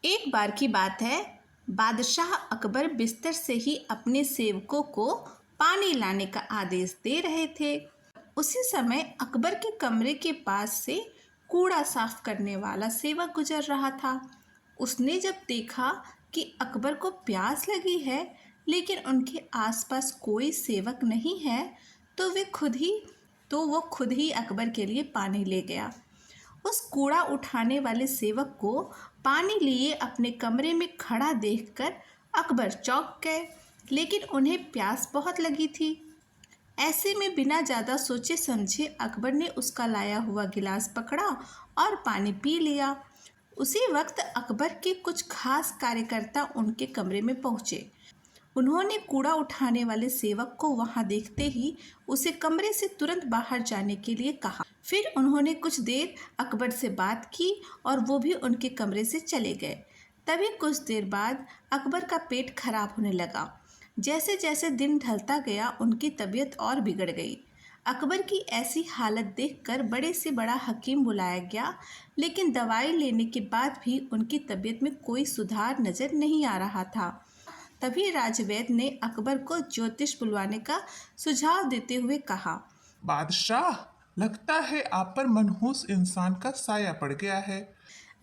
एक बार की बात है, बादशाह अकबर बिस्तर से ही अपने सेवकों को पानी लाने का आदेश दे रहे थे। उसी समय अकबर के कमरे के पास से कूड़ा साफ करने वाला सेवक गुजर रहा था। उसने जब देखा कि अकबर को प्यास लगी है लेकिन उनके आसपास कोई सेवक नहीं है, तो वो खुद ही अकबर के लिए पानी ले गया। उस कूड़ा उठाने वाले सेवक को पानी लिए अपने कमरे में खड़ा देखकर अकबर चौंक गए, लेकिन उन्हें प्यास बहुत लगी थी। ऐसे में बिना ज़्यादा सोचे समझे अकबर ने उसका लाया हुआ गिलास पकड़ा और पानी पी लिया। उसी वक्त अकबर के कुछ खास कार्यकर्ता उनके कमरे में पहुंचे। उन्होंने कूड़ा उठाने वाले सेवक को वहां देखते ही उसे कमरे से तुरंत बाहर जाने के लिए कहा। फिर उन्होंने कुछ देर अकबर से बात की और वो भी उनके कमरे से चले गए। तभी कुछ देर बाद अकबर का पेट खराब होने लगा। जैसे जैसे दिन ढलता गया उनकी तबीयत और बिगड़ गई। अकबर की ऐसी हालत देखकर बड़े से बड़ा हकीम बुलाया गया, लेकिन दवाई लेने के बाद भी उनकी तबीयत में कोई सुधार नजर नहीं आ रहा था। तभी राजवैद्य ने अकबर को ज्योतिष बुलवाने का सुझाव देते हुए कहा, बादशाह, लगता है आप पर मनहूस इंसान का साया पड़ गया है।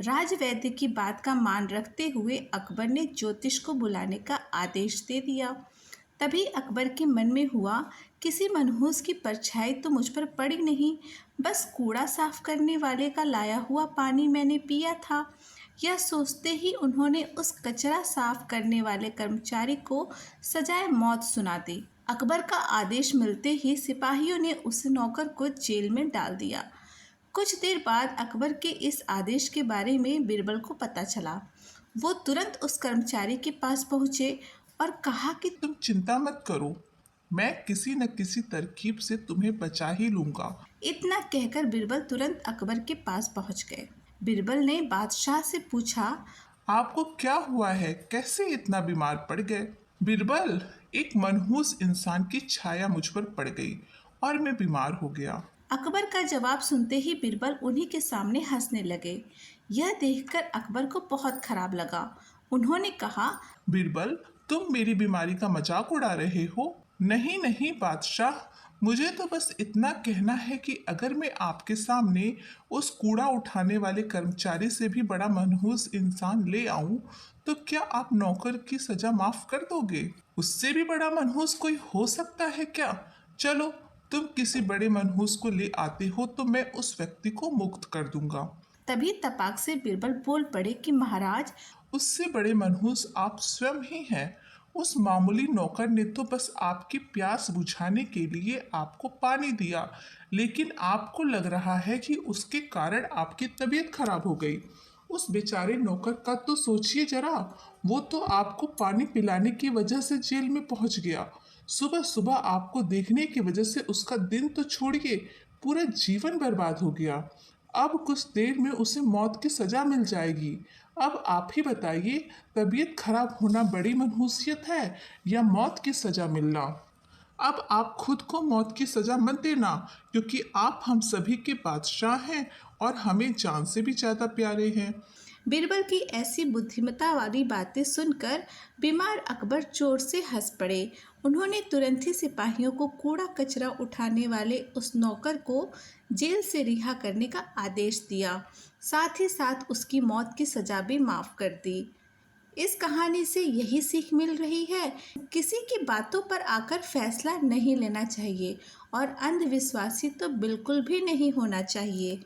राजवैद्य की बात का मान रखते हुए अकबर ने ज्योतिष को बुलाने का आदेश दे दिया। तभी अकबर के मन में हुआ, किसी मनहूस की परछाई तो मुझ पर पड़ी नहीं, बस कूड़ा साफ करने वाले का लाया हुआ पानी मैंने पिया था। यह सोचते ही उन्होंने उस कचरा साफ करने वाले कर्मचारी को सजाए मौत सुना दी। अकबर का आदेश मिलते ही सिपाहियों ने उस नौकर को जेल में डाल दिया। कुछ देर बाद अकबर के इस आदेश के बारे में बीरबल को पता चला। वो तुरंत उस कर्मचारी के पास पहुंचे और कहा कि तुम चिंता मत करो, मैं किसी न किसी तरकीब से तुम्हें बचा ही लूंगा। इतना कहकर बीरबल तुरंत अकबर के पास पहुंच गए। बीरबल ने बादशाह से पूछा, आपको क्या हुआ है, कैसे इतना बीमार पड़ गए? बीरबल, एक मनहूस इंसान की छाया मुझ पर पड़ गई और मैं बीमार हो गया। अकबर का जवाब सुनते ही बीरबल उन्हीं के सामने हंसने लगे। यह देखकर अकबर को बहुत खराब लगा। उन्होंने कहा, बीरबल, तुम मेरी बीमारी का मजाक उड़ा रहे हो? नहीं नहीं बादशाह, मुझे तो बस इतना कहना है कि अगर मैं आपके सामने उस कूड़ा उठाने वाले कर्मचारी से भी बड़ा मनहूस इंसान ले आऊं, तो क्या आप नौकर की सजा माफ कर दोगे? उससे भी बड़ा मनहूस कोई हो सकता है क्या? चलो, तुम किसी बड़े मनहूस को ले आते हो तो मैं उस व्यक्ति को मुक्त कर दूंगा। तभी तपाक से बीरबल बोल पड़े कि महाराज, उससे बड़े मनहूस आप स्वयं ही हैं। उस मामूली नौकर ने तो बस आपकी प्यास बुझाने के लिए आपको पानी दिया, लेकिन आपको लग रहा है कि उसके कारण आपकी तबीयत खराब हो गई। उस बेचारे नौकर का तो सोचिए जरा, वो तो आपको पानी पिलाने की वजह से जेल में पहुंच गया। सुबह सुबह आपको देखने की वजह से उसका दिन तो छोड़िए, पूरा जीवन बर्बाद हो गया। अब कुछ देर में उसे मौत की सजा मिल जाएगी। अब आप ही बताइए, तबीयत खराब होना बड़ी मनहूसियत है या मौत की सजा मिलना? अब आप खुद को मौत की सजा मत देना, क्योंकि आप हम सभी के बादशाह हैं और हमें जान से भी ज़्यादा प्यारे हैं। बीरबल की ऐसी बुद्धिमत्ता वाली बातें सुनकर बीमार अकबर जोर से हंस पड़े। उन्होंने तुरंत ही सिपाहियों को कूड़ा कचरा उठाने वाले उस नौकर को जेल से रिहा करने का आदेश दिया। साथ ही साथ उसकी मौत की सजा भी माफ कर दी। इस कहानी से यही सीख मिल रही है, किसी की बातों पर आकर फैसला नहीं लेना चाहिए और अंधविश्वासी तो बिल्कुल भी नहीं होना चाहिए।